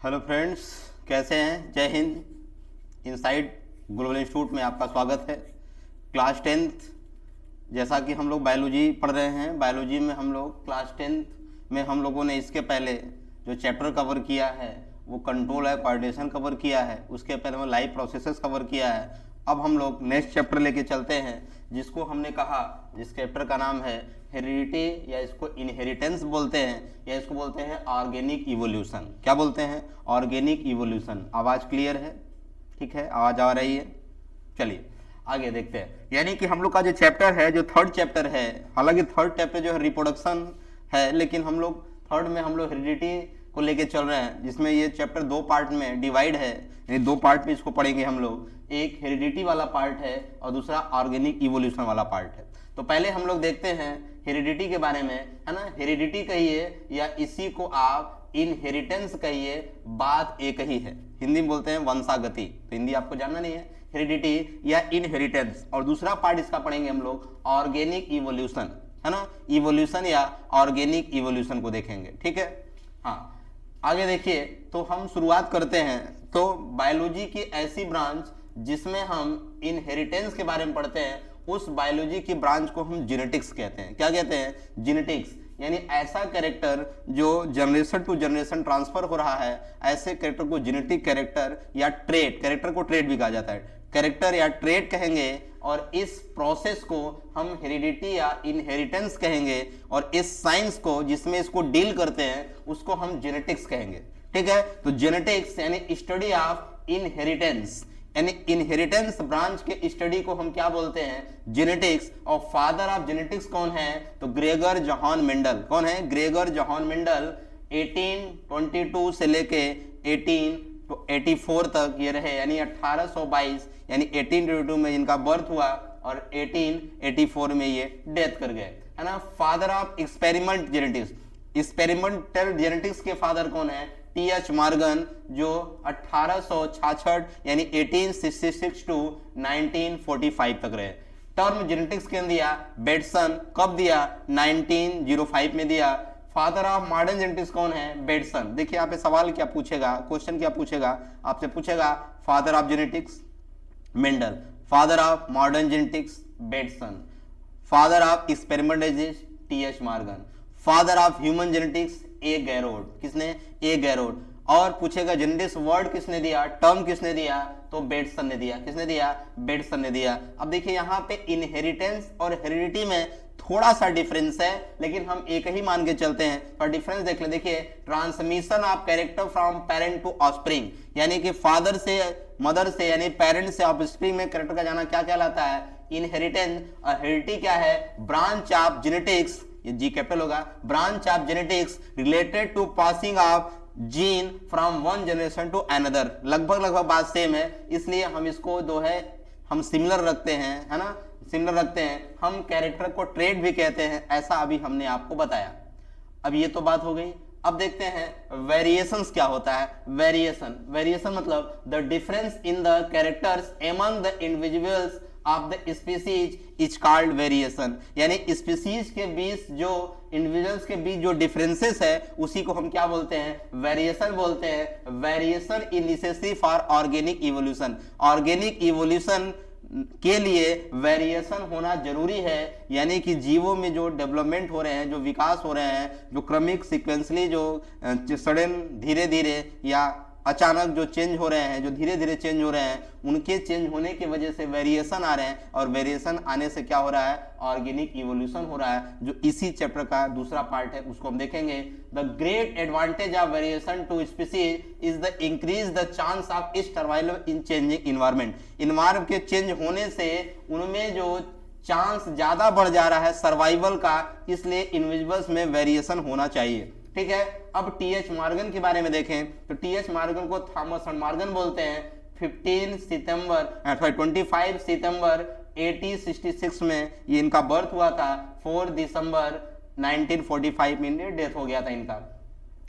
Hello friends, कैसे हैं? जय हिंद। इनसाइड ग्लोबल इंस्टीट्यूट में आपका स्वागत है। क्लास 10th, जैसा कि हम लोग बायोलॉजी पढ़ रहे हैं, बायोलॉजी में हम लोग क्लास 10th में हम लोगों ने इसके पहले जो चैप्टर कवर किया है वो कंट्रोल है, कोऑर्डिनेशन कवर किया है। उसके पहले वो लाइव प्रोसेसेस कवर किया है। अब हम लोग नेक्स्ट चैप्टर लेके चलते हैं, जिसको हमने कहा, जिस चैप्टर का नाम है हेरिडिटी, या इसको इनहेरिटेंस बोलते हैं, या इसको बोलते हैं ऑर्गेनिक इवोल्यूशन। क्या बोलते हैं? Organic evolution. आवाज़ क्लियर है? ठीक है, आवाज़ आ रही है? चलिए आगे देखते हैं। यानी कि हम लोग का जो चैप्टर है, जो थर्ड चैप्टर है, हालांकि थर्ड चैप्टर जो है रिप्रोडक्शन है, लेकिन हम लोग थर्ड में हम लोग हेरिडिटी को लेके चल रहे हैं, जिसमें ये चैप्टर दो पार्ट में डिवाइड है। ये दो पार्ट में इसको पढ़ेंगे हम लोग। एक हेरिडिटी वाला पार्ट है और दूसरा ऑर्गेनिक इवोल्यूशन वाला पार्ट है। तो पहले हम लोग देखते हैं हेरिडिटी के बारे में, है ना। हेरिडिटी कहिए या इसी को आप इनहेरिटेंस कहिए, बात एक ही है। हिंदी में बोलते हैं वंशागति, तो हिंदी आपको जानना नहीं है। हेरिडिटी या इनहेरिटेंस, और दूसरा पार्ट इसका पढ़ेंगे हम लोग ऑर्गेनिक इवोल्यूशन, है ना। इवोल्यूशन या ऑर्गेनिक इवोल्यूशन को देखेंगे, ठीक है। हाँ, आगे देखिए, तो हम शुरुआत करते हैं। तो बायोलॉजी की ऐसी ब्रांच जिसमें हम इनहेरिटेंस के बारे में पढ़ते हैं, उस बायोलॉजी की ब्रांच को हम जेनेटिक्स कहते हैं। क्या कहते हैं? जेनेटिक्स। यानी ऐसा कैरेक्टर जो जनरेशन टू जनरेशन ट्रांसफर हो रहा है, ऐसे कैरेक्टर को जेनेटिक कैरेक्टर या ट्रेट, कैरेक्टर को ट्रेट भी कहा जाता है, कैरेक्टर या ट्रेट कहेंगे। और इस प्रोसेस को हम हेरिडिटी या इनहेरिटेंस कहेंगे, और इस साइंस को जिसमें इसको डील करते हैं उसको हम जेनेटिक्स कहेंगे, ठीक है। तो जेनेटिक्स यानी स्टडी ऑफ इनहेरिटेंस, यानी इनहेरिटेंस ब्रांच के स्टडी को हम क्या बोलते हैं? जेनेटिक्स। और फादर ऑफ जेनेटिक्स कौन है? तो ग्रेगर जोहान मेंडल। कौन है? Gregor Johan Mendel. 1822 से लेके 1884 तक ये रहे, यानी 1822, यानी 1822 में इनका बर्थ हुआ और 1884 में ये डेथ कर गए, है ना। Father of experiment genetics, experimental genetics के फादर कौन है? टी.एच. मॉर्गन, जो 1866 यानी 1866 टू 1945 तक रहे। टर्म जेनेटिक्स के दिया बेटसन। कब दिया? 1905 में दिया। फादर ऑफ मॉडर्न जेनेटिक्स कौन है? बेटसन। देखिए यहाँ पे सवाल क्या पूछेगा, क्वेश्चन क्या पूछेगा, आपसे पूछेगा father of genetics Mendel, father of modern genetics Bateson, father of experimental T H. Morgan, father of human genetics A Garrod. किसने? ए गैरोड। और पूछेगा जेनेटिक्स वर्ड किसने दिया, टर्म किसने दिया? तो बेटसन ने दिया। किसने दिया? बेटसन ने दिया। अब देखिए यहाँ पे इनहेरिटेंस और हेरिडिटी में थोड़ा सा डिफरेंस है, लेकिन हम एक ही मान के चलते हैं। पर डिफरेंस देख ले, देखिए, transmission of character from parent to offspring, यानी कि फादर से मदर से, यानी पेरेंट से ऑफस्प्रिंग में कैरेक्टर का जाना क्या कहलाता है? इनहेरिटेंस। और हेरिडिटी क्या है? ब्रांच ऑफ जेनेटिक्स, ये जी कैपिटल होगा, branch of genetics related to passing of gene from one generation to another. लगभग बात सेम है, इसलिए हम इसको जो है हम सिमिलर रखते हैं, है ना, सिमिलर रखते हैं। हम कैरेक्टर को ट्रेट भी कहते हैं, ऐसा अभी हमने आपको बताया। अब ये तो बात हो गई। अब देखते हैं वेरिएशंस क्या होता है। वेरिएशन मतलब the difference in the characters among the individuals of the species is called variation. यानी स्पीसीज के बीच, जो इंडिविजुअल्स के बीच जो डिफरेंसेस है, उसी को हम क्या बोलते हैं? वेरिएशन बोलते हैं। Variation is necessary for organic evolution. Organic evolution के लिए वेरिएशन होना जरूरी है, यानी कि जीवों में जो डेवलपमेंट हो रहे हैं, जो विकास हो रहे हैं, जो क्रमिक सीक्वेंसली जो सडन धीरे धीरे या अचानक जो चेंज हो रहे हैं, जो धीरे धीरे चेंज हो रहे हैं, उनके चेंज होने की वजह से वेरिएशन आ रहे हैं। और वेरिएशन आने से क्या हो रहा है? ऑर्गेनिक इवोल्यूशन हो रहा है, जो इसी चैप्टर का दूसरा पार्ट है, उसको हम देखेंगे। The great advantage of variation to species is the increase the chance of survival in changing environment. Environment के चेंज होने से उनमें जो चांस ज्यादा बढ़ जा रहा है सर्वाइवल का, इसलिए इंडिविजुअल्स में वेरिएशन होना चाहिए, ठीक है। अब टी.एच. मॉर्गन के बारे में देखें तो टी.एच. मॉर्गन को थॉमस एंड मॉर्गन बोलते हैं। 25 सितंबर 1866 में ये इनका बर्थ हुआ था। 4 दिसंबर 1945 में डेथ हो गया था इनका।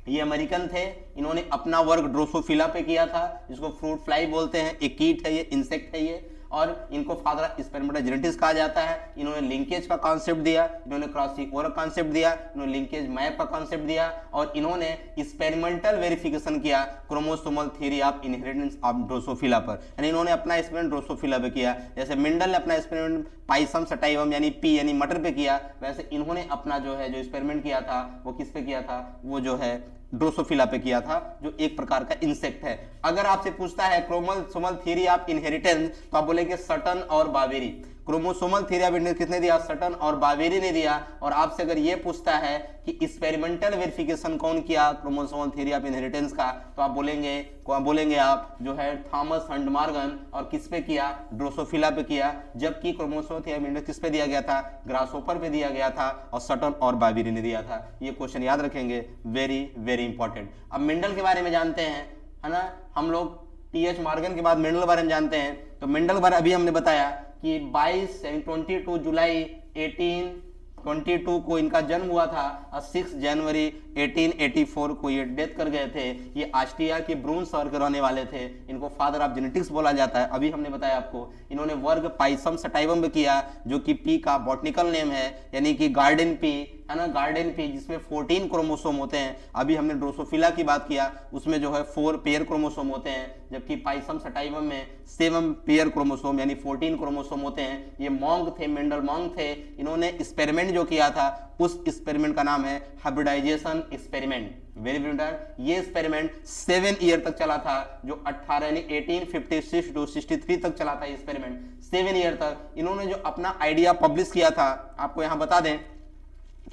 ये अमेरिकन थे। इन्होंने अपना वर्क ड्रोसोफिला पे किया था, जिसको फ्रूट फ्लाई बोलते हैं। एक कीट है ये, इंसेक्ट है ये। और इनको फादर ऑफ एक्सपेरिमेंटल जेनेटिक्स कहा जाता है। इन्होंने लिंकेज का कॉन्सेप्ट दिया, इन्होंने क्रॉसिंग ओवर कॉन्सेप्ट दिया, इन्होंने लिंकेज मैप का कॉन्सेप्ट दिया और इन्होंने एक्सपेरिमेंटल वेरिफिकेशन किया chromosomal theory of inheritance of Drosophila पर, यानी इन्होंने अपना एक्सपेरिमेंट ड्रोसोफिला पे किया। जैसे मेंडल ने अपना एक्सपेरिमेंट पाइसम सटाइवम यानी पी यानी मटर पे किया, वैसे इन्होंने अपना जो है जो एक्सपेरिमेंट किया था वो किस पे किया था, वो जो है ड्रोसोफिला पे किया था, जो एक प्रकार का इंसेक्ट है। अगर आपसे पूछता है क्रोमोसोमल थ्योरी ऑफ इनहेरिटेंस तो आप बोलेंगे सटन और बावेरी। क्रोमोसोमल थ्योरी ऑफ इनहेरिटेंस किसने दिया, सटन और बावेरी ने दिया। और आपसे अगर ये पूछता है कि एक्सपेरिमेंटल वेरिफिकेशन कौन किया क्रोमोसोमल थ्योरी ऑफ इनहेरिटेंस का, तो आप बोलेंगे आप जो है थॉमस हंटमॉर्गन, और किस पे किया, ड्रोसोफिला पे किया। जबकि क्रोमोसोमल थ्योरी ऑफ इनहेरिटेंस किस पे दिया गया था, ग्रासहोपर पे दिया गया था और सटन और बावेरी ने दिया था। ये क्वेश्चन याद रखेंगे, वेरी वेरी इंपॉर्टेंट। अब मेंडल के बारे में जानते हैं, है ना, हम लोग टी.एच. मॉर्गन के बाद मेंडल के बारे में जानते हैं। तो मेंडल के बारे अभी हमने बताया कि 22 जुलाई 1822 को इनका जन्म हुआ था और 6 जनवरी 1884 को ये डेथ कर गए थे। ये ऑस्ट्रिया के ब्रून शहर के रहने वाले थे। इनको फादर ऑफ जेनेटिक्स बोला जाता है, अभी हमने बताया आपको। इन्होंने वर्ग पाइसम सटाइवम में किया, जो कि पी का बॉटनिकल नेम है, यानी कि गार्डन पी, है ना, गार्डन पी, जिसमें 14 क्रोमोसोम होते हैं। अभी हमने ड्रोसोफिला की बात किया, उसमें जो है 4 पेयर क्रोमोसोम होते हैं, जबकि पाइसम सटाइवम में 7 पेयर क्रोमोसोम यानी 14 क्रोमोसोम होते हैं। ये मॉन्ग थे, मेंडल मॉन्ग थे। इन्होंने एक्सपेरिमेंट जो किया था उस एक्सपेरिमेंट का नाम है हाइब्रिडाइजेशन एक्सपेरिमेंट। Very important. ये एक्सपेरिमेंट 7 ईयर तक चला था, जो 1856 टू 63 तक चला था ये एक्सपेरिमेंट, 7 ईयर तक। इन्होंने जो अपना आइडिया पब्लिश किया था, आपको यहां बता दें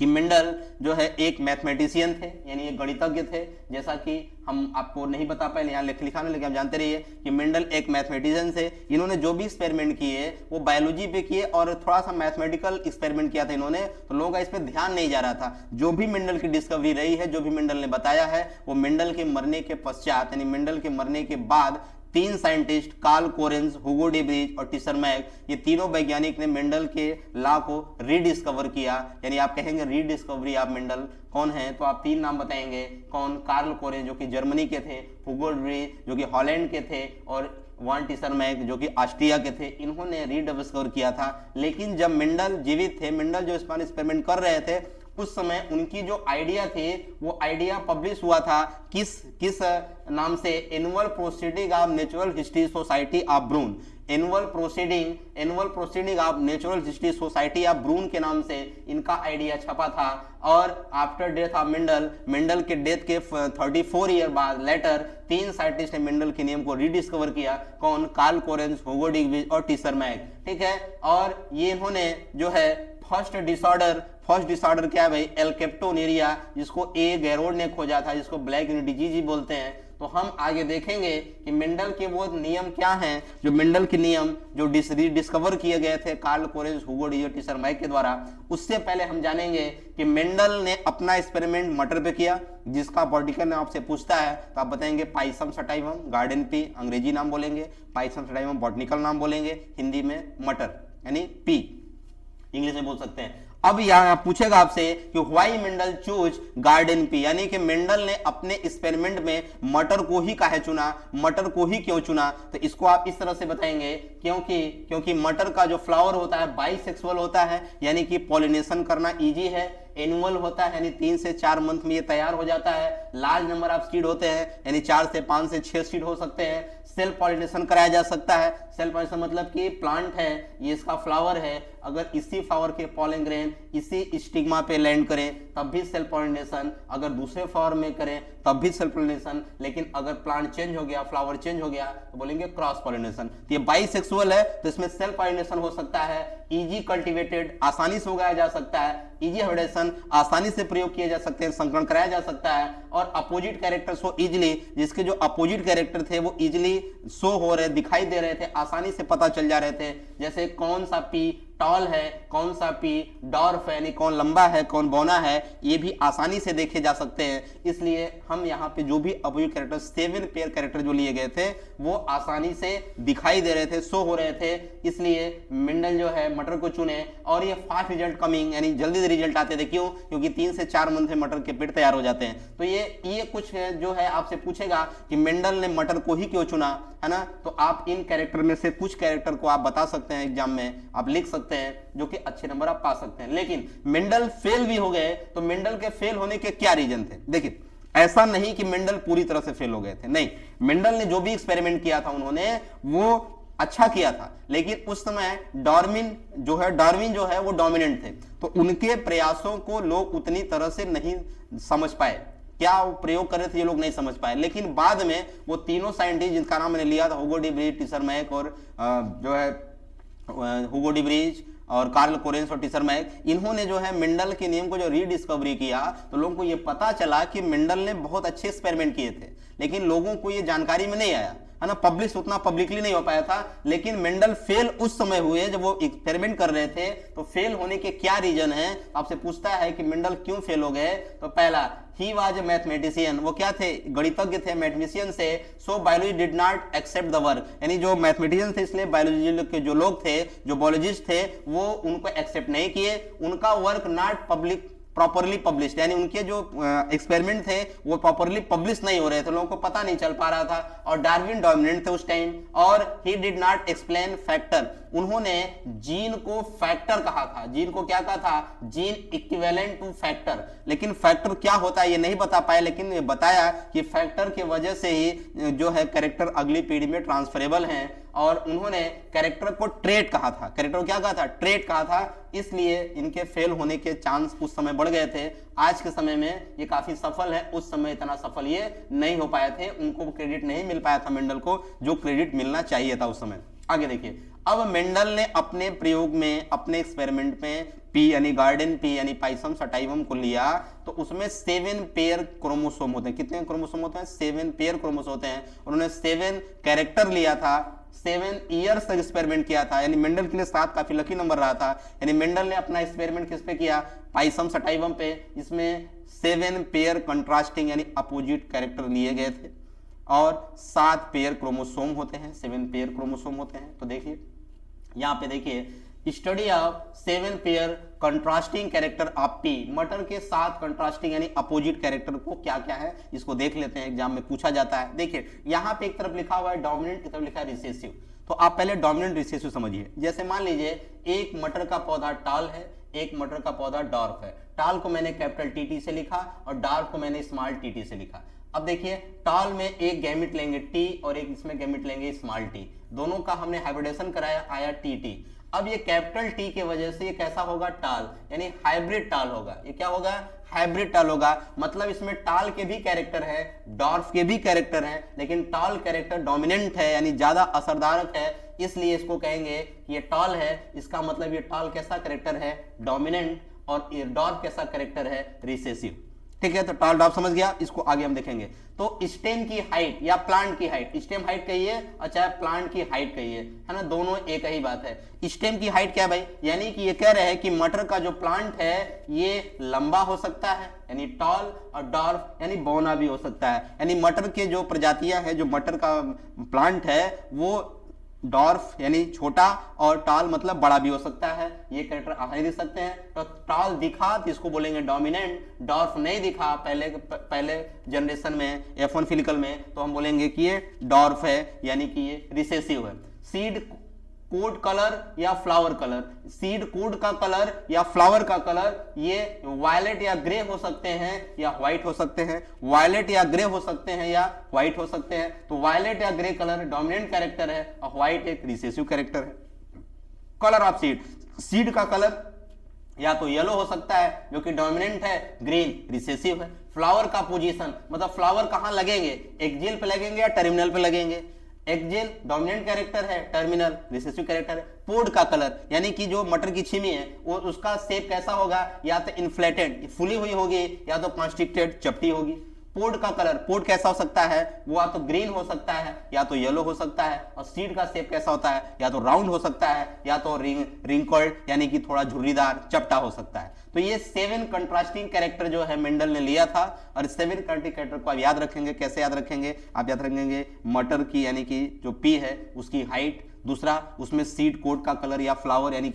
कि मेंडल जो है एक मैथमेटिशियन थे, यानी एक गणितज्ञ थे। जैसा कि हम आपको नहीं बता पाए, यहाँ लिखा नहीं, लेकिन आप जानते रहिए कि मेंडल एक मैथमेटिशियन थे। इन्होंने जो भी एक्सपेरिमेंट किए वो बायोलॉजी पे किए और थोड़ा सा मैथमेटिकल एक्सपेरिमेंट किया था इन्होंने, तो लोगों का इस पर ध्यान नहीं जा रहा था। जो भी मेंडल की डिस्कवरी रही है, जो भी मेंडल ने बताया है, वो मेंडल के मरने के पश्चात, यानी मेंडल के मरने के बाद 3 scientist, Carl Correns, Hugo de Vries और टीसर मैक, ये तीनों वैज्ञानिक ने मेंडल के लॉ को रीडिस्कवर किया। यानी आप कहेंगे रीडिस्कवरी ऑफ मेंडल कौन है, तो आप 3 नाम बताएंगे। कौन, कार्ल कोरेंज जो कि जर्मनी के थे, हुगो डी ब्रिज जो कि हॉलैंड के थे और वान टीसर मैक जो कि ऑस्ट्रिया के थे। इन्होंने रीडिस्कवर किया था। लेकिन जब मेंडल जीवित थे, मेंडल जो स्पेरिमेंट एक्सपेरिमेंट कर रहे थे, उस समय उनकी जो आइडिया थे वो आइडिया पब्लिश हुआ था किस नाम से, annual proceeding of natural history society of Brunn. Annual proceeding of natural history society of Brunn के नाम से इनका आइडिया छपा था। और आफ्टर डेथ ऑफ मेंडल के डेथ के 34 ईयर बाद लेटर 3 साइंटिस्ट ने मेंडल के नियम को रीडिस्कवर किया। कौन, Karl Correns, Hugo de Vries और टीसर मैक, ठीक है। और ये इन्होंने जो है फर्स्ट डिसऑर्डर क्या है भाई, एल्केप्टोनेरिया, जिसको ए गैरोड ने खोजा था, जिसको ब्लैक डिजीज बोलते हैं। तो हम आगे देखेंगे कि मेंडल के वो नियम क्या हैं, जो मेंडल के नियम जो डिस्कवर किए गए थे Carl Correns, Hugo de Vries, Tschermak के द्वारा। उससे पहले हम जानेंगे कि मेंडल ने अपना एक्सपेरिमेंट मटर पे किया, जिसका बॉटनिकल नाम आपसे पूछता है तो आप बताएंगे पाइसम सटाइवम, गार्डन पी अंग्रेजी नाम बोलेंगे, पाइसम सटाइवम बॉटनिकल नाम बोलेंगे, हिंदी में मटर यानी पी, इंग्लिश में बोल सकते हैं। अब यहां पूछेगा आपसे कि why Mendel choose garden pea, यानी कि मेंडल ने अपने एक्सपेरिमेंट में मटर को ही काहे चुना, मटर को ही क्यों चुना। तो इसको आप इस तरह से बताएंगे, क्योंकि मटर का जो फ्लावर होता है बाइसेक्सुअल होता है, यानी कि पॉलिनेशन करना इजी है, एनुअल होता है, यानी 3 से 4 मंथ में ये तैयार हो जाता है, लार्ज नंबर ऑफ सीड होते हैं, यानी 4 से 5 से 6 सीड हो सकते हैं, सेल्फ पॉलिनेशन कराया जा सकता है। सेल्फ पॉलिनेशन मतलब कि प्लांट है, ये इसका फ्लावर है, अगर इसी फ्लावर के पॉलन ग्रेन इसी स्टिग्मा पे लैंड करें तब भी सेल्फ पॉलिनेशन, अगर दूसरे फ्लावर में करें तब भी सेल्फ पॉलिनेशन, लेकिन अगर प्लांट चेंज हो गया, फ्लावर चेंज हो गया तो बोलेंगे क्रॉस पॉलिनेशन। तो ये बाइसेक्सुअल है तो इसमें सेल्फ पॉलिनेशन हो सकता है, इजी कल्टीवेटेड आसानी से उगाया जा सकता है, इजी हाइब्रिडेशन आसानी से प्रयोग किए जा सकते हैं, संकरण कराया जा सकता है, और अपोजिट कैरेक्टर्स हो इजिली, जिसके जो अपोजिट कैरेक्टर थे वो इजिली शो हो रहे, दिखाई दे रहे थे, आसानी से पता चल जा रहे थे। जैसे कौन सा पी टॉल है, कौन सा पी डॉर्फ है, यानी कौन लंबा है कौन बौना है, ये भी आसानी से देखे जा सकते हैं। इसलिए हम यहाँ पे जो भी अपोजिट कैरेक्टर 7 पेयर कैरेक्टर जो लिए गए थे वो आसानी से दिखाई दे रहे थे, शो हो रहे थे, इसलिए मेंडल जो है मटर को चुने और ये फास्ट रिजल्ट कमिंग, यानी जल्दी से रिजल्ट आते थे। क्यों? क्योंकि 3 से 4 मंथ में मटर के पेड़ तैयार हो जाते हैं। तो ये कुछ जो है आपसे पूछेगा कि मेंडल ने मटर को ही क्यों चुना, है ना, तो आप इन कैरेक्टर में से कुछ कैरेक्टर को आप बता सकते हैं, एग्जाम में आप लिख सकते हैं, जो कि अच्छे नंबर आप पा सकते हैं। लेकिन मेंडल फेल भी हो गए, तो मेंडल के फेल होने के क्या रीजन थे? देखिए, ऐसा नहीं कि मेंडल पूरी तरह से फेल हो गए थे, नहीं, मेंडल ने जो भी एक्सपेरिमेंट किया था उन्होंने वो अच्छा किया था, लेकिन उस समय डार्विन जो है वो डोमिनेंट थे, तो उनके प्रयासों को लोग उतनी तरह से नहीं समझ पाए, क्या वो प्रयोग कर रहे थे ये लोग नहीं समझ पाए। लेकिन बाद में वो तीनों साइंटिस्ट जिनका नाम मैंने लिया था, Hugo de Vries, Tschermak और जो है हुगो डी ब्रीज और कार्ल कोरेंस और टीसर मैक, इन्होंने जो है मेंडल के नियम को जो रीडिस्कवरी किया, तो लोगों को ये पता चला कि मेंडल ने बहुत अच्छे एक्सपेरिमेंट किए थे, लेकिन लोगों को ये जानकारी में नहीं आया, है ना, पब्लिश उतना पब्लिकली नहीं हो पाया था। लेकिन मेंडल फेल उस समय हुए जब वो एक्सपेरिमेंट कर रहे थे, तो फेल होने के क्या रीजन है? आपसे पूछता है कि मेंडल क्यों फेल हो गए, तो पहला, ही वाज ए मैथमेटिशियन, वो क्या थे? गणितज्ञ थे, मैथमेटिशियन से, so biology did not accept the work, यानी जो मैथमेटिशियन थे इसलिए बायोलॉजी के जो लोग थे, जो बायोलॉजिस्ट थे, वो उनको एक्सेप्ट नहीं किए, उनका work not public properly publish, यानी उनके जो एक्सपेरिमेंट थे वो प्रॉपरली पब्लिश नहीं हो रहे थे, लोगों को पता नहीं चल पा रहा था, और डार्विन डोमिनेंट थे उस टाइम, और he did not explain factor, उन्होंने जीन को फैक्टर कहा था, जीन को क्या कहा था? जीन इक्विवेलेंट टू फैक्टर, लेकिन फैक्टर क्या होता है ये नहीं बता पाए, लेकिन ये बताया कि फैक्टर की वजह से ही जो है कैरेक्टर अगली पीढ़ी में ट्रांसफरेबल हैं, और उन्होंने कैरेक्टर को ट्रेट कहा था, कैरेक्टर को क्या कहा था? ट्रेट कहा था, इसलिए इनके फेल होने के चांस उस समय बढ़ गए थे। आज के समय में ये काफी सफल है, उस समय इतना सफल ये नहीं हो पाए थे, उनको क्रेडिट नहीं मिल पाया था मेंडल को, जो क्रेडिट मिलना चाहिए था उस समय। आगे देखिए, अब मेंडल ने अपने प्रयोग में, अपने एक्सपेरिमेंट में पी यानी गार्डन पी यानी पाइसम सटाइवम को लिया, तो उसमें 7 पेयर क्रोमोसोम होते हैं। कितने क्रोमोसोम होते हैं? 7 पेयर क्रोमोसोम होते हैं। उन्होंने 7 कैरेक्टर लिया था, 7 ईयर्स तक एक्सपेरिमेंट किया था, यानी मेंडल के लिए 7 काफी लकी नंबर रहा था। यानी मेंडल ने अपना एक्सपेरिमेंट किस पे किया? पाइसम सटाइवम पे। इसमें 7 पेयर कंट्रास्टिंग यानी अपोजिट कैरेक्टर लिए गए थे, और 7 पेयर क्रोमोसोम होते हैं, 7 पेयर क्रोमोसोम होते हैं। तो देखिए यहाँ पे देखिए, study of 7 pair contrasting character of P, मटर के 7 कंट्रास्टिंग यानी अपोजिट कैरेक्टर को क्या क्या है इसको देख लेते हैं, एग्जाम में पूछा जाता है। देखिए यहाँ पे एक तरफ लिखा हुआ है डोमिनेंट, एक तरफ लिखा है रिसेसिव, तो आप पहले डोमिनेंट रिसेसिव समझिए। जैसे मान लीजिए एक मटर का पौधा टाल है, एक मटर का पौधा डॉर्फ है, टाल को मैंने कैपिटल टीटी से लिखा और डॉर्फ को मैंने स्मॉल टीटी से लिखा। अब देखिए टाल में एक गैमेट लेंगे टी और एक इसमें गैमेट लेंगे स्मॉल टी, दोनों का हमने हाइब्रिडेशन कराया, आया टी टी। अब ये कैपिटल टी के वजह से ये कैसा होगा? टाल, यानी हाइब्रिड टाल होगा। ये क्या होगा? हाइब्रिड टाल होगा। मतलब इसमें टाल के भी कैरेक्टर है, डॉर्फ के भी कैरेक्टर है, लेकिन टाल कैरेक्टर डोमिनेंट है यानी ज्यादा असरदारक है, इसलिए इसको कहेंगे कि ये टाल है। इसका मतलब ये टाल कैसा कैरेक्टर है? डोमिनेंट, और ये डॉर्फ कैसा कैरेक्टर है? रिसेसिव। ठीक है, तो टाल डॉर्फ समझ गया, इसको आगे हम देखेंगे। तो स्टेम की हाइट या प्लांट की हाइट, स्टेम हाइट कहिए और चाहे प्लांट की हाइट कहिए, है ना, दोनों एक ही बात है। स्टेम की हाइट क्या भाई? यानी कि ये कह रहे हैं कि मटर का जो प्लांट है ये लंबा हो सकता है यानी टॉल, और डॉर्फ यानी बौना भी हो सकता है। यानी मटर के जो प्रजातियां हैं, जो मटर का प्लांट है वो डॉर्फ यानी छोटा और टाल मतलब बड़ा भी हो सकता है। ये कैरेक्टर आसानी दिख सकते हैं। तो टाल दिखा तो इसको बोलेंगे डोमिनेंट, डॉर्फ नहीं दिखा पहले जनरेशन में F1 फिलिकल में, तो हम बोलेंगे कि ये डॉर्फ है यानी कि ये रिसेसिव है। सीड कोड कलर या फ्लावर कलर, सीड कोड का कलर या फ्लावर का कलर ये वायलेट या ग्रे हो सकते हैं या व्हाइट हो सकते हैं, वायलेट या ग्रे हो सकते हैं या व्हाइट हो सकते हैं। तो वायलेट या ग्रे कलर डोमिनेंट कैरेक्टर है और व्हाइट एक रिसेसिव कैरेक्टर है। कलर ऑफ सीड, सीड का कलर या तो येलो हो सकता है जो कि डोमिनेंट है, ग्रीन रिसेसिव है। फ्लावर का पोजीशन मतलब फ्लावर कहां लगेंगे, एक्जियल पे लगेंगे या टर्मिनल पे लगेंगे। एक्जियल डोमिनेंट कैरेक्टर है, टर्मिनल रिसेसिव कैरेक्टर है। पोड का कलर यानी कि जो मटर की छिमी है वो उसका शेप कैसा होगा, या तो इन्फ्लेटेड फुली हुई होगी या तो कॉन्स्ट्रिक्टेड चपटी होगी। पोड का कलर, पोड कैसा हो सकता है, वो या तो ग्रीन हो सकता है या तो येलो हो सकता है, और सीड का शेप कैसा होता है, या तो राउंड हो सकता है या तो रिंकल्ड यानी कि थोड़ा झुर्रीदार चपटा हो सकता है। तो ये 7 कंट्रास्टिंग कैरेक्टर जो है मेंडल ने लिया था, और 7 कंट्रास्टिंग कैरेक्टर को आप याद रखेंगे। कैसे याद रखेंगे, आप याद रखेंगे मटर की यानी कि जो पी है उसकी हाइट, दूसरा उसमें सीड कोड का कलर या फ्लावर यानी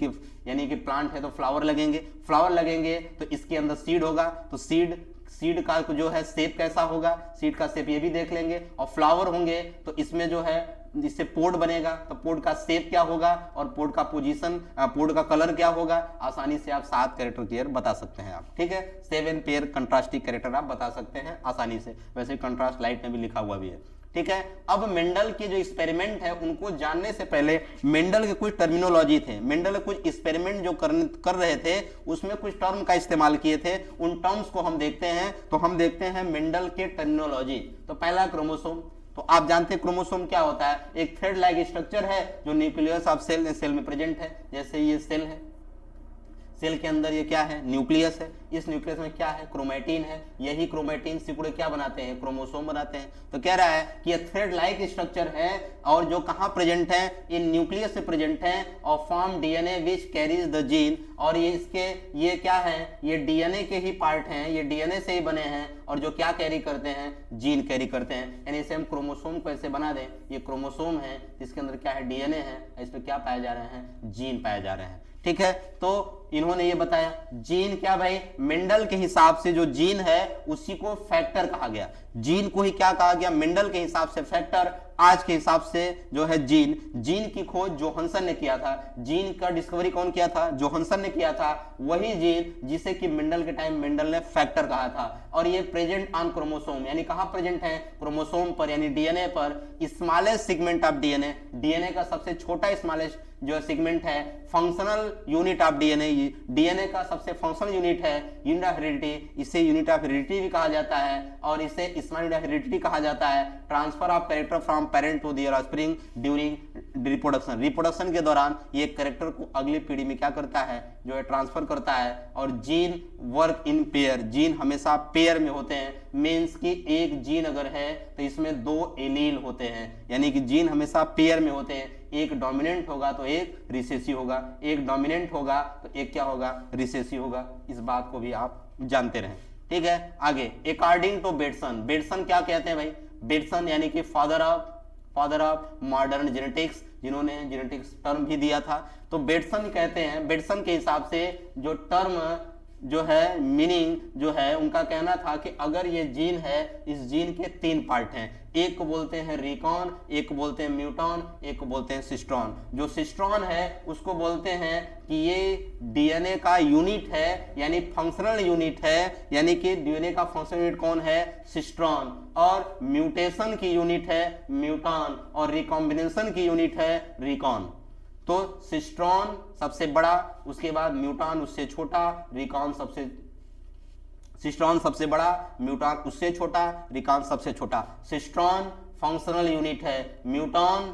कि प्लांट है तो फ्लावर लगेंगे, फ्लावर लगेंगे तो इसके अंदर सीड होगा, तो सीड का जो है शेप कैसा होगा, सीड का शेप ये भी देख लेंगे, और फ्लावर होंगे तो इसमें जो है इससे पोड बनेगा, तो पोड का शेप क्या होगा और पोड का पोजीशन, पोड का कलर क्या होगा, आसानी से आप 7 कैरेक्टर पेयर बता सकते हैं आप, ठीक है। 7 पेयर कंट्रास्टिंग कैरेक्टर आप बता सकते हैं आसानी से, वैसे कंट्रास्ट लाइट में भी लिखा हुआ भी है, ठीक है। अब मेंडल के जो एक्सपेरिमेंट है उनको जानने से पहले मेंडल के कुछ टर्मिनोलॉजी थे, मेंडल कुछ एक्सपेरिमेंट जो कर रहे थे उसमें कुछ टर्म का इस्तेमाल किए थे, उन टर्म्स को हम देखते हैं। तो हम देखते हैं मेंडल के टर्मिनोलॉजी। तो पहला क्रोमोसोम, तो आप जानते हैं क्रोमोसोम क्या होता है, एक थ्रेड लाइक स्ट्रक्चर है जो न्यूक्लियस ऑफ सेल में प्रेजेंट है। जैसे ये सेल है, सेल के अंदर ये क्या है, न्यूक्लियस है, इस न्यूक्लियस में क्या है, क्रोमैटिन है, यही क्रोमैटिन सिकुड़े क्या बनाते हैं, क्रोमोसोम बनाते हैं। तो कह रहा है कि ये थ्रेड लाइक स्ट्रक्चर है और जो कहां प्रेजेंट है, इन न्यूक्लियस से प्रेजेंट है और form DNA which carries the gene, और ये क्या है, ये डीएनए के ही पार्ट हैं, ये डीएनए से ही बने हैं और जो क्या कैरी करते हैं, जीन कैरी करते हैं। यानी इसे हम क्रोमोसोम को ऐसे बना दें, ये क्रोमोसोम है इसके अंदर क्या है, डीएनए है, इसमें क्या पाए जा रहे हैं, जीन पाए जा रहे हैं, ठीक है। तो इन्होंने ये बताया जीन क्या भाई, मेंडल के हिसाब से जो जीन है उसी को फैक्टर कहा गया, जीन को ही क्या कहा गया, मेंडल के हिसाब से फैक्टर, आज के हिसाब से जो है जीन की खोज जोहानसन ने किया था, जीन का डिस्कवरी कौन किया था, जोहानसन ने किया था, वही जीन जिसे कि मेंडल के टाइम मेंडल ने फैक्टर कहा था। और ये प्रेजेंट ऑन क्रोमोसोम, यानी कहां प्रेजेंट है, क्रोमोसोम पर यानी डीएनए पर, स्मॉलेस्ट सेगमेंट ऑफ डीएनए का सबसे छोटा स्मॉलेस्ट जो सेगमेंट है, फंक्शनल यूनिट ऑफ डीएनए का सबसे फंक्शनल यूनिट है, यूनिट ऑफ हेरिडिटी, इसे यूनिट ऑफ हेरिडिटी भी कहा जाता है और इसे स्मॉल यूनिट ऑफ हेरिडिटी कहा जाता है। Transfer of character from parent to their offspring during reproduction के दौरान ये कैरेक्टर को अगली पीढ़ी में क्या करता है, जो है ट्रांसफर करता है। और gene work in pair, gene हमेशा पेयर में होते हैं, मीन्स कि एक जीन अगर है तो इसमें 2 एलील होते हैं, यानी कि जीन हमेशा पेयर में होते हैं, एक डोमिनेंट होगा तो एक रिसेसिव होगा, एक डोमिनेंट होगा तो एक क्या होगा, रिसेसिव होगा। इस बात को भी आप जानते रहें, ठीक है। आगे अकॉर्डिंग टू बेटसन, बेटसन क्या कहते हैं भाई, बेटसन यानी कि फादर ऑफ मॉडर्न जेनेटिक्स, जिन्होंने जेनेटिक्स टर्म भी दिया था। तो बेटसन कहते हैं, बेटसन के हिसाब से जो टर्म जो है मीनिंग जो है, उनका कहना था कि अगर ये जीन है, इस जीन के 3 पार्ट हैं, एक को बोलते हैं रिकॉन, एक को बोलते हैं म्यूटॉन, एक को बोलते हैं सिस्ट्रॉन। जो सिस्ट्रॉन है उसको बोलते हैं कि ये डीएनए का यूनिट है, यानी फंक्शनल यूनिट है, यानी कि डीएनए का फंक्शनल यूनिट कौन है, सिस्ट्रॉन, और म्यूटेशन की यूनिट है म्यूटॉन, और रिकॉम्बिनेशन की यूनिट है रिकॉन। तो सिस्ट्रॉन सबसे बड़ा, उसके बाद म्यूटॉन उससे छोटा, सिस्ट्रॉन सबसे बड़ा, म्यूटॉन उससे छोटा, रिकॉन सबसे छोटा। सिस्ट्रॉन फंक्शनल यूनिट है, म्यूटॉन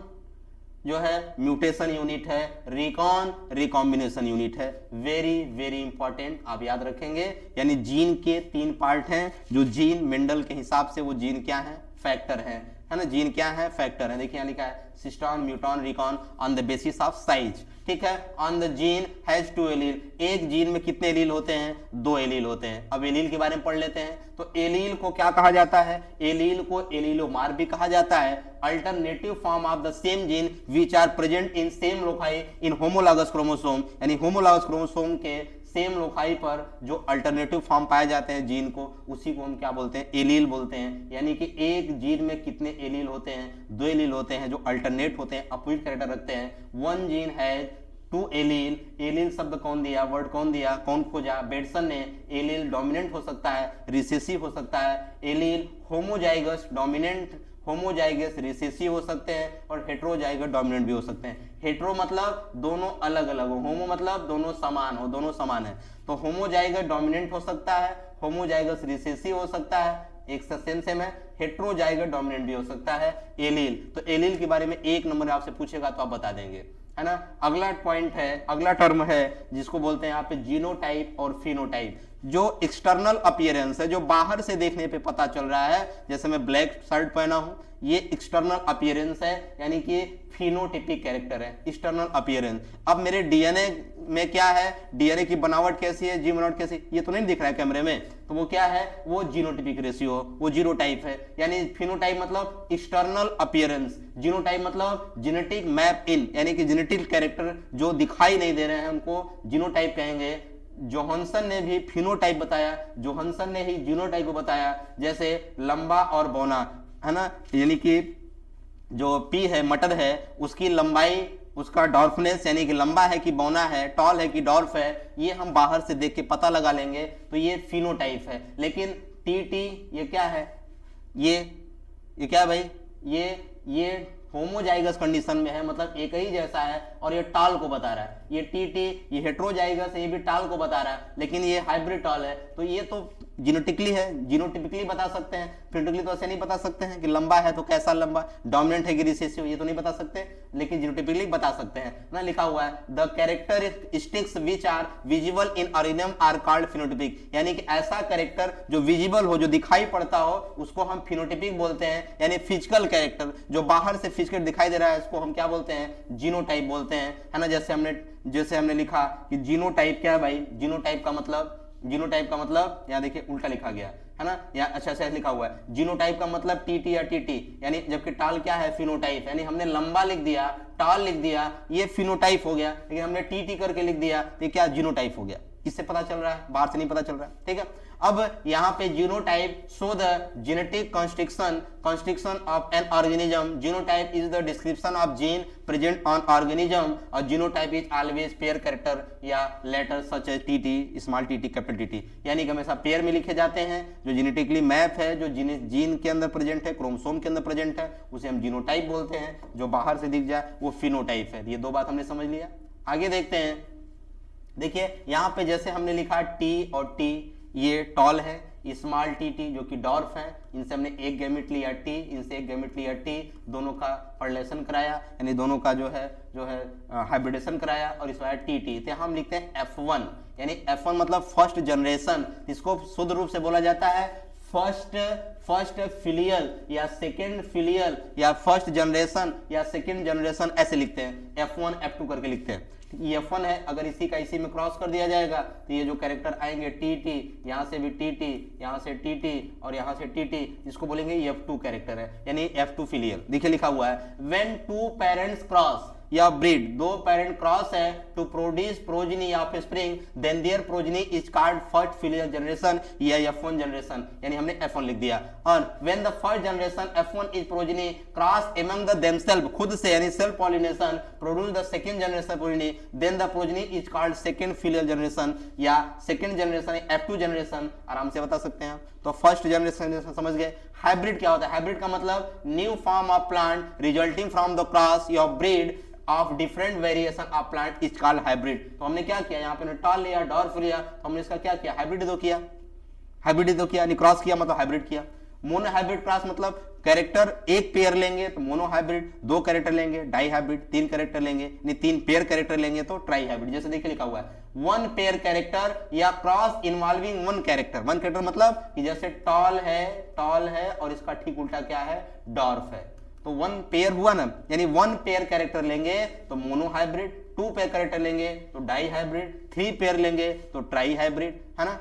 जो है म्यूटेशन यूनिट है, रिकॉन रिकॉम्बिनेशन यूनिट है। वेरी वेरी इंपॉर्टेंट, आप याद रखेंगे। यानी जीन के 3 पार्ट हैं, जो जीन मेंडल के हिसाब से वो जीन क्या है, फैक्टर है ना, जीन क्या है, फैक्टर है। देखिए यहाँ लिखा है cistron, muton, recon on the basis of size, ठीक है। On the gene has 2 allele, एक जीन में कितने एलील होते हैं, 2 एलील होते हैं। अब एलील के बारे में पढ़ लेते हैं। तो एलील को क्या कहा जाता है, एलील को एलीलोमार भी कहा जाता है, alternative form of the same gene which are present in same loci in homologous chromosome, यानी होमोलॉगस क्रोमोसोम के सेम लोकाई पर जो अल्टरनेटिव फॉर्म पाए जाते हैं जीन को, उसी को हम क्या बोलते हैं, एलील बोलते हैं। यानी कि एक जीन में कितने एलील होते हैं, 2 एलील होते हैं जो अल्टरनेट होते हैं, अपोजिट कैरेक्टर रखते हैं। 1 जीन हैज 2 एलील, एलील शब्द कौन दिया, वर्ड कौन दिया, कौन खोजा, बेटसन ने। एलील डोमिनेंट हो सकता है, रिसेसिव हो सकता है, allele homozygous dominant, homozygous recessive हो सकते हैं, और हेट्रोजाइगस डोमिनेंट भी हो सकते हैं। हेट्रो मतलब दोनों अलग अलग हो, होमो मतलब दोनों समान हो, दोनों समान है। तो होमोजाइगस डोमिनेंट हो सकता है, होमोजाइगस रिसेसिव हो सकता है, एक सेम है। हेट्रोजाइगस डोमिनेंट भी हो सकता है एलील। तो एलील के बारे में 1 नंबर आपसे पूछेगा तो आप बता देंगे, है ना। अगला पॉइंट है, अगला टर्म है जिसको बोलते हैं यहाँ पे जीनोटाइप और फिनोटाइप। जो एक्सटर्नल अपीयरेंस है, जो बाहर से देखने पे पता चल रहा है, जैसे मैं ब्लैक शर्ट पहना हूं, ये एक्सटर्नल अपीयरेंस है, यानी कि फिनोटिपिक कैरेक्टर है, एक्सटर्नल अपीयरेंस। अब मेरे डीएनए में क्या है, डीएनए की बनावट कैसी है, जी बनावट कैसी, ये तो नहीं दिख रहा है कैमरे में, तो वो क्या है, वो जीनोटिपिक रेशियो, वो जीनोटाइप है। यानी फिनोटाइप मतलब एक्सटर्नल अपीयरेंस, जीनोटाइप मतलब जेनेटिक मैप इन, यानी कि जेनेटिक कैरेक्टर जो दिखाई नहीं दे रहे हैं उनको जीनोटाइप कहेंगे। जोहानसन ने भी फिनोटाइप बताया, जोहानसन ने ही जीनोटाइप को बताया, जैसे लंबा और बौना, है ना, यानी कि जो पी है, मटर है, उसकी लंबाई, उसका डॉर्फनेस यानी कि लंबा है कि बौना है, टॉल है कि डॉर्फ है, ये हम बाहर से देख के पता लगा लेंगे, तो ये फिनोटाइप है। लेकिन टी ये क्या है, ये क्या है भाई, ये होमोजाइगस कंडीशन में है, मतलब एक ही जैसा है, और ये टाल को बता रहा है। ये टी ये हेट्रोजाइगस है, ये भी टाल को बता रहा है, लेकिन ये हाइब्रिड टाल है, तो ये तो जीनोटिकली है, जीनोटिपिकली बता सकते हैं, फिनोटिकली तो ऐसे नहीं बता सकते हैं कि लंबा है तो कैसा लंबा, डोमिनेंट है कि रिसेसिव, ये तो नहीं बता सकते, लेकिन जीनोटिपिकली बता सकते हैं ना। लिखा हुआ है the characteristics which are visible in organism are called phenotypic, यानी कि ऐसा कैरेक्टर जो विजिबल हो, जो दिखाई पड़ता हो, उसको हम फिनोटिपिक बोलते हैं। यानी फिजिकल कैरेक्टर जो बाहर से फिजिकल दिखाई दे रहा है, इसको हम क्या बोलते हैं, जीनोटाइप बोलते हैं, है ना। जैसे हमने लिखा कि जीनोटाइप क्या है भाई, जीनोटाइप का मतलब यहाँ देखिए उल्टा लिखा गया है ना, यहाँ अच्छा से लिखा हुआ है, जीनोटाइप का मतलब टीटी या टीटी, यानी जबकि टाल क्या है, फिनोटाइप, यानी हमने लंबा लिख दिया, टाल लिख दिया, ये फिनोटाइप हो गया, लेकिन हमने टीटी करके लिख दिया तो क्या जीनोटाइप हो गया। इससे पता चल रहा है, बाहर से नहीं पता चल रहा है, ठीक है। अब यहाँ पे genotype show the genetic construction of an organism, genotype is the description of gene present on organism, और genotype is always pair character या letter such as T, small T, capital T, यानी कि हमेशा पेयर में लिखे जाते हैं। जो जेनेटिकली मैप है, जो जीन के अंदर प्रेजेंट है, क्रोमोसोम के अंदर प्रेजेंट है, उसे हम जीनोटाइप बोलते हैं। जो बाहर से दिख जाए वो फिनोटाइप है। ये दो बात हमने समझ लिया। आगे देखते हैं, देखिए यहाँ पे जैसे हमने लिखा टी और टी, ये टॉल है, स्मॉल टी जो कि डॉर्फ है, इनसे हमने एक गैमेट लिया टी, इनसे एक गैमेट लिया टी, दोनों का पर्लेशन कराया, यानी दोनों का जो है हाइब्रिडेशन कराया, और इस बार टी, तो हम लिखते हैं F1, यानी F1 मतलब फर्स्ट जनरेशन, इसको शुद्ध रूप से बोला जाता है फर्स्ट फिलियल या सेकेंड फिलियल या फर्स्ट जनरेशन या सेकेंड जनरेशन, ऐसे लिखते हैं, F1 F2 करके लिखते हैं। ये F1 है, अगर इसी का इसी में क्रॉस कर दिया जाएगा तो ये जो कैरेक्टर आएंगे टी, यहाँ से भी टी, यहाँ से टी और यहाँ से टी, इसको बोलेंगे F2 कैरेक्टर है, यानी F2 फिलियल। देखिए लिखा हुआ है व्हेन टू पेरेंट्स क्रॉस या ब्रीड, दो पेरेंट क्रॉस है to produce progeny offspring, then their progeny is called first filial generation या F1 जनरेशन, यानी हमने F1 लिख दिया। और when the first generation F1 is progeny cross among the themselves, खुद से यानी self pollination, produce the second generation progeny, then the progeny is called second filial generation या सेकंड जनरेशन F2 जनरेशन, आराम से बता सकते हैं। तो फर्स्ट जनरेशन समझ गए। हाइब्रिड क्या होता है, हाइब्रिड का मतलब new form of plant resulting from the cross या breed of different variation of plant is called hybrid. तो हमने क्या किया, यहाँ पे टाल लिया, डॉर्फ लिया, तो हमने इसका क्या किया, हाइब्रिड दो किया, यानी क्रॉस किया मतलब हाइब्रिड किया। मोनो हाइब्रिड क्रॉस मतलब कैरेक्टर एक पेयर लेंगे तो मोनो हाइब्रिड, दो कैरेक्टर लेंगे डाई हाइब्रिड, तीन कैरेक्टर लेंगे नहीं तीन पेयर कैरेक्टर लेंगे तो ट्राई हाइब्रिड। जैसे देखिए लिखा हुआ है वन पेयर कैरेक्टर या cross involving one character. One character मतलब कि जैसे टॉल है और इसका ठीक उल्टा क्या है, डॉर्फ है, तो वन पेयर हुआ ना, यानी वन पेयर कैरेक्टर लेंगे तो monohybrid, two pair character लेंगे तो डाई हाइब्रिड, थ्री पेयर लेंगे तो ट्राई हाइब्रिड, है ना।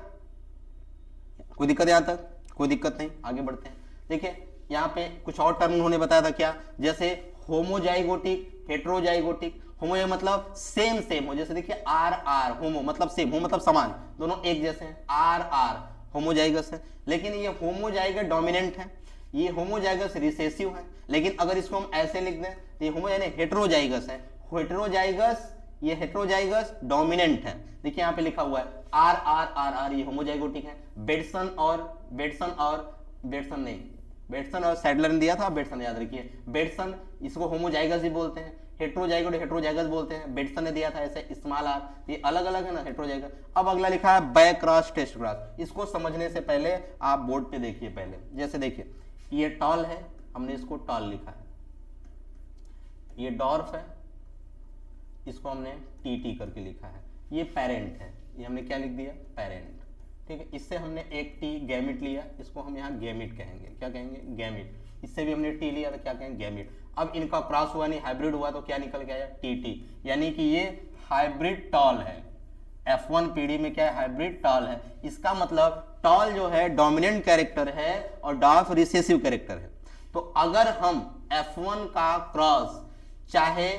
कोई दिक्कत यहां तक, कोई दिक्कत नहीं, आगे बढ़ते हैं। देखिए यहाँ पे कुछ और टर्म उन्होंने बताया था क्या, जैसे होमोजाइगोटिक, हेट्रोजाइगोटिक। होमो मतलब सेम हो, जैसे देखिए आर होमो मतलब सेम, हो मतलब समान, दोनों एक जैसे हैं, आर होमोजाइगस है। लेकिन ये होमोजाइगस डोमिनेंट है, ये होमोजाइगस रिसेसिव है। लेकिन अगर इसको हम ऐसे लिख दें तो ये होमो यानी हेट्रोजाइगस है, ये हेट्रोजाइगस डोमिनेंट है। देखिए यहाँ पे लिखा हुआ है आर, ये होमोजाइगोटिक है। बेटसन और सैडलर ने दिया था, बेटसन याद रखिए, बेटसन इसको होमोजाइगस भी बोलते हैं, हेट्रोजाइगस बोलते हैं, बेटसन ने दिया था ऐसे स्मॉल आर, ये अलग अलग है ना हेट्रोजाइगस। अब अगला लिखा है बैक क्रॉस टेस्ट क्रॉस। इसको समझने से पहले आप बोर्ड पे देखिए, पहले जैसे देखिए ये टॉल है, हमने इसको टॉल लिखा है, ये डॉर्फ है, इसको हमने टी करके लिखा है, ये पेरेंट है, ये हमने क्या लिख दिया, पेरेंट, ठीक है, इससे हमने एक टी गैमिट लिया, इसको हम यहाँ गैमिट कहेंगे, क्या कहेंगे, गैमिट। इससे भी हमने टी लिया तो क्या कहेंगे, गैमिट। अब इनका क्रॉस हुआ नहीं, हाइब्रिड हुआ तो क्या निकल के आया, टी, यानी कि ये हाइब्रिड टॉल है। F1 पीढ़ी में क्या है, हाइब्रिड टॉल है। इसका मतलब टॉल जो है डोमिनेंट कैरेक्टर है और डॉर्फ रिसेसिव कैरेक्टर है। तो अगर हम F1 का क्रॉस चाहे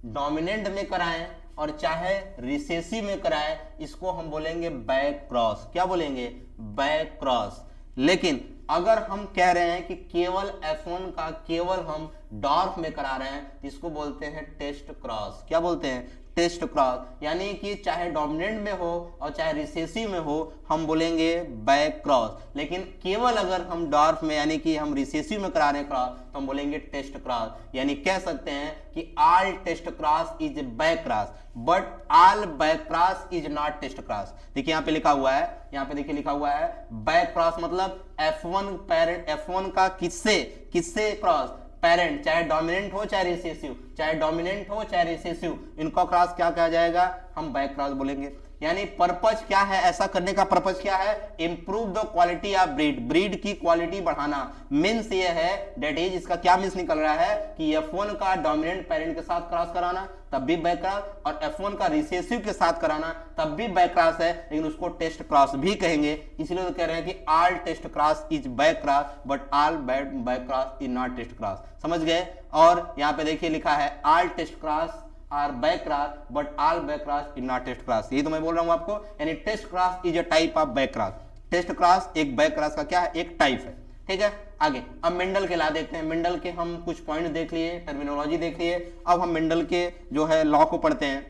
डोमिनेंट में कराएं और चाहे रिसेसिव में कराएं, इसको हम बोलेंगे बैक क्रॉस। क्या बोलेंगे, बैक क्रॉस। लेकिन अगर हम कह रहे हैं कि केवल F1 का केवल हम डॉर्फ में करा रहे हैं, इसको बोलते हैं टेस्ट क्रॉस। क्या बोलते हैं, टेस्ट क्रॉस। यानी कि चाहे डोमिनेंट में हो और चाहे रिसेसिव में हो, हम बोलेंगे बैक क्रॉस। लेकिन केवल अगर हम डॉर्फ में यानी कि हम रिसेसिव में करा रहे हैं क्रॉस, तो हम बोलेंगे टेस्ट क्रॉस। यानी कह सकते हैं कि all test cross is back cross, but all back cross is not test cross. देखिए यहाँ पे लिखा हुआ है, यहाँ पे देखिए लिखा हुआ है बैक क्रॉस मतलब F1 पेरेंट, F1 का किससे क्रॉस, पेरेंट, चाहे डोमिनेंट हो चाहे रिसेसिव, चाहे डोमिनेंट हो चाहे रिसेसिव, इनका क्रॉस क्या कहा जाएगा, हम बैक क्रॉस बोलेंगे। यानी पर्पज क्या है, ऐसा करने का पर्पज क्या है, improve the quality of breed की क्वालिटी बढ़ाना। मीन्स ये है, डेट इज, इसका क्या मीन्स निकल रहा है कि F1 का डोमिनेंट पेरेंट के साथ क्रॉस कराना तब भी बैक क्रॉस, और F1 का रिसेसिव के साथ कराना तब भी बैक क्रॉस है, लेकिन उसको टेस्ट क्रॉस भी कहेंगे। इसलिए तो कह रहे हैं कि all test cross is back cross, but all back cross is not test cross. समझ गए। और यहाँ पे देखिए लिखा है all test cross are back cross but all back cross is not test cross. यही तो मैं बोल रहा हूं आपको, यानी test cross is a type of back cross. Test cross एक बैक क्रॉस का क्या है, एक टाइप है। ठीक है, आगे अब मेंडल के लॉ देखते हैं। मेंडल के हम कुछ पॉइंट देख लिए, टर्मिनोलॉजी देख लिए। अब हम मेंडल के जो है लॉ को पढ़ते हैं,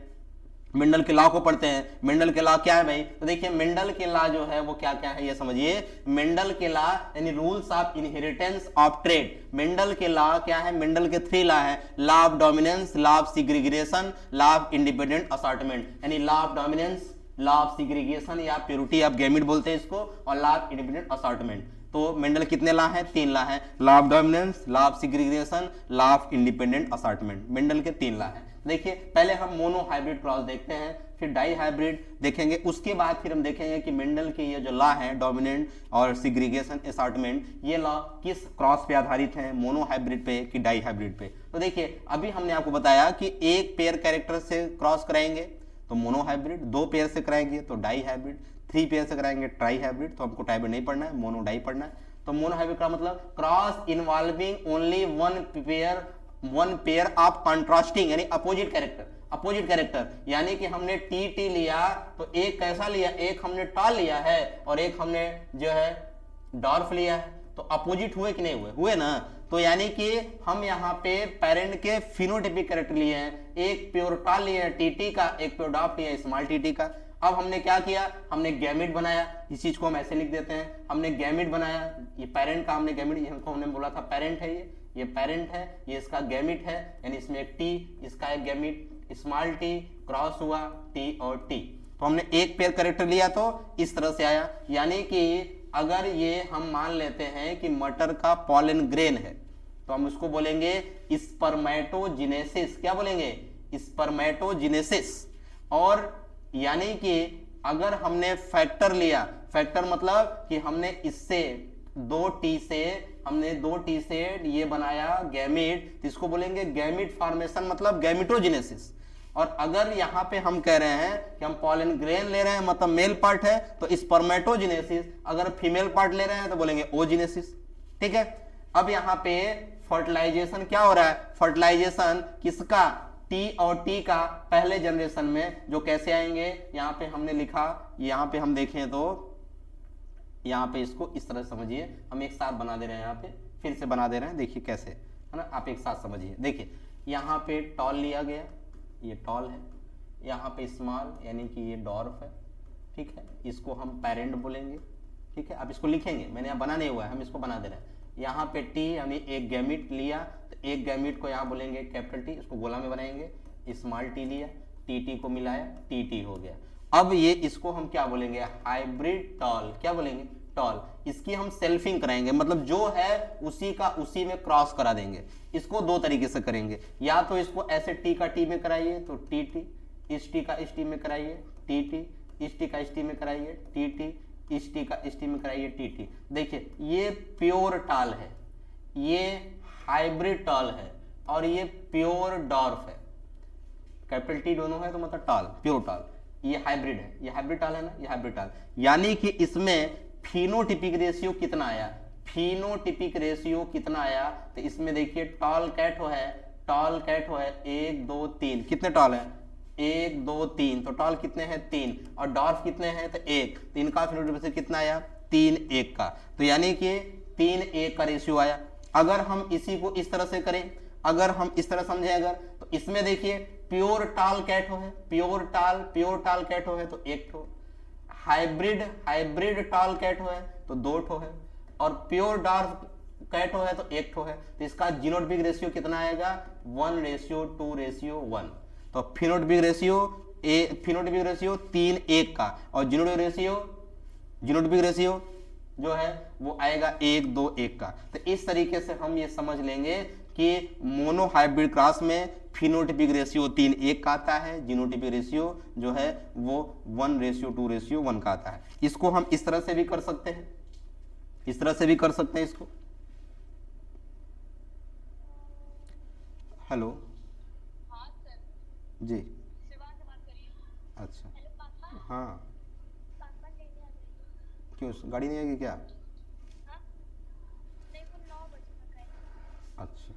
मेंडल के लॉ को पढ़ते हैं। मेंडल के लॉ क्या है भाई, तो देखिए मेंडल के लॉ जो है वो क्या क्या है ये समझिए। मेंडल के लॉ यानी rules of inheritance of trait. Mendel के लॉ क्या है, मेंडल के 3 लॉ है, law of dominance, law of segregation, law of independent assortment. यानी law of dominance, law of segregation या प्योरिटी ऑफ गैमेट बोलते हैं इसको, और लॉ ऑफ इंडिपेंडेंट असॉर्टमेंट। तो मेंडल कितने लॉ हैं, 3 लॉ हैं, law of dominance, law of segregation, law of independent assortment. Mendel के 3 लॉ हैं। देखिए पहले हम मोनो हाइब्रिड क्रॉस देखते हैं, फिर डाई हाइब्रिड देखेंगे, उसके बाद फिर हम देखेंगे कि मेंडल के ये जो लॉ है डोमिनेंट और सिग्रीगेशन असॉर्टमेंट, ये लॉ किस क्रॉस पे आधारित है, मोनो हाइब्रिड पे कि डाई हाइब्रिड पे। तो देखिए अभी हमने आपको बताया कि एक पेयर कैरेक्टर से क्रॉस कराएंगे तो मोनो हाइब्रिड, 2 पेयर से कराएंगे तो डाई हाइब्रिड, 3 पेयर से कराएंगे ट्राई हाइब्रिड। तो हमको हाइब्रिड नहीं पढ़ना है, मोनो डाई पढ़ना है। तो मोनो हाइब्रिड का मतलब cross involving only one pair of contrasting यानी अपोजिट कैरेक्टर। यानी कि हमने टी लिया तो एक कैसा लिया, एक हमने टॉल लिया है और एक हमने जो है डॉर्फ लिया है, तो अपोजिट हुए कि नहीं हुए ना। तो यानी कि हम यहाँ पे पेरेंट के फिनोटाइपिक कैरेक्टर लिए हैं, एक प्योर टॉल लिया है टीटी का, एक प्योर डॉर्फ लिया है स्मॉल टीटी का। अब हमने क्या किया, हमने गैमेट बनाया। इस चीज को हम ऐसे लिख देते हैं, हमने गैमेट बनाया, ये पेरेंट का हमने गैमेट, हमको हमने बोला था पेरेंट है, ये पेरेंट है, ये इसका गैमेट है, यानी इसमें एक टी, इसका एक गैमेट, स्मॉल टी क्रॉस हुआ टी और टी। तो हमने एक पेयर कैरेक्टर लिया तो इस तरह से आया। यानी कि अगर ये हम मान लेते हैं कि मटर का पॉलन ग्रेन है, तो हम उसको बोलेंगे स्पर्मेटोजेनेसिस। क्या बोलेंगे, स्पर्मेटोजेनेसिस। और यानी कि अगर हमने फैक्टर लिया, फैक्टर मतलब कि हमने इससे 2T से ये बनाया गैमेट, इसको बोलेंगे गैमेट फॉर्मेशन मतलब गैमेटोजेनेसिस। और अगर यहाँ पे हम कह रहे हैं कि हम पॉलन ग्रेन ले रहे हैं मतलब मेल पार्ट है तो स्पर्मेटोजेनेसिस, अगर फीमेल पार्ट ले रहे हैं तो बोलेंगे ओजेनेसिस। ठीक है, अब यहाँ पे फर्टिलाइजेशन क्या हो रहा है, फर्टिलाइजेशन किसका, टी और टी का पहले जनरेशन में, जो कैसे आएंगे यहाँ पे हमने लिखा, यहाँ पे हम देखें तो यहाँ पे इसको इस तरह समझिए, हम एक साथ बना दे रहे हैं, यहाँ पे फिर से बना दे रहे हैं, देखिए कैसे है ना, आप एक साथ समझिए। देखिए यहाँ पे टॉल लिया गया, ये टॉल है, यहाँ पे स्मॉल यानी कि ये डॉर्फ है। ठीक है, इसको हम पेरेंट बोलेंगे। ठीक है, अब इसको लिखेंगे, मैंने यहाँ बना नहीं हुआ है, हम इसको बना दे रहे हैं। यहाँ पे टी यानी एक गैमेट लिया तो एक गैमेट को यहाँ बोलेंगे कैपिटल टी, इसको गोला में बनाएंगे, स्मॉल टी लिया, टी को मिलाया, टी हो गया। अब ये इसको हम क्या बोलेंगे, हाइब्रिड टॉल। क्या बोलेंगे, टॉल। इसकी हम सेल्फिंग कराएंगे, मतलब जो है उसी का उसी में क्रॉस करा देंगे। इसको 2 तरीके से करेंगे, या तो इसको ऐसे टी का टी में कराइए तो टी, इस टी का इस टी में कराइए टी, इस टी का इस टी में कराइए टी, इस टी का इस टी में कराइए टी टी। देखिए ये प्योर टाल है, ये हाइब्रिड टाल है, और ये प्योर डॉर्फ है। कैपिटल टी दोनों है तो मतलब टाल, प्योर टाल। ये हाइब्रिड है, ये हाइब्रिड टाल है ना, ये हाइब्रिड टाल। यानी कि इसमें फिनोटिपिक रेशियो कितना आया, फिनोटिपिक रेशियो कितना आया, तो इसमें देखिए टॉल कैटो है, टॉल कैटो है 1 2 3, कितने टॉल है 1 2 3, तो टॉल कितने हैं 3, और डॉर्फ कितने हैं तो 1, तो इनका फिनोटिपिक रेशियो कितना आया 3 1 का। तो यानी कि 3 1 का रेशियो आया। अगर हम इसी को इस तरह से करें, अगर हम इस तरह समझें अगर, तो इसमें देखिए प्योर टाल कैटो है, प्योर टाल कैटो है तो 1 ठो, हाइब्रिड टाल कैटो है तो 2 ठो है, और प्योर डार्क कैटो है तो 1 ठो है। तो इसका जीनोटिपिक रेशियो कितना आएगा 1:2:1। तो फिनोटिपिक रेशियो 3 1 का, और जीनोटिपिक रेशियो जो है वो आएगा 1 2 1 का। तो इस तरीके से हम ये समझ लेंगे कि मोनो हाइब्रिड क्रॉस में फिनोटिपिक रेशियो 3 1 का आता है, जीनोटिपिक रेशियो जो है वो 1:2:1 का आता है। इसको हम इस तरह से भी कर सकते हैं, इस तरह से भी कर सकते हैं इसको। हेलो हाँ सर। जी, शिवा से बात करिए। अच्छा, हेलो पापा। हाँ, पापा लेने आ जाइए। क्यों गाड़ी नहीं आएगी क्या? हाँ नहीं, वो 9 बजे तक आएगी। अच्छा,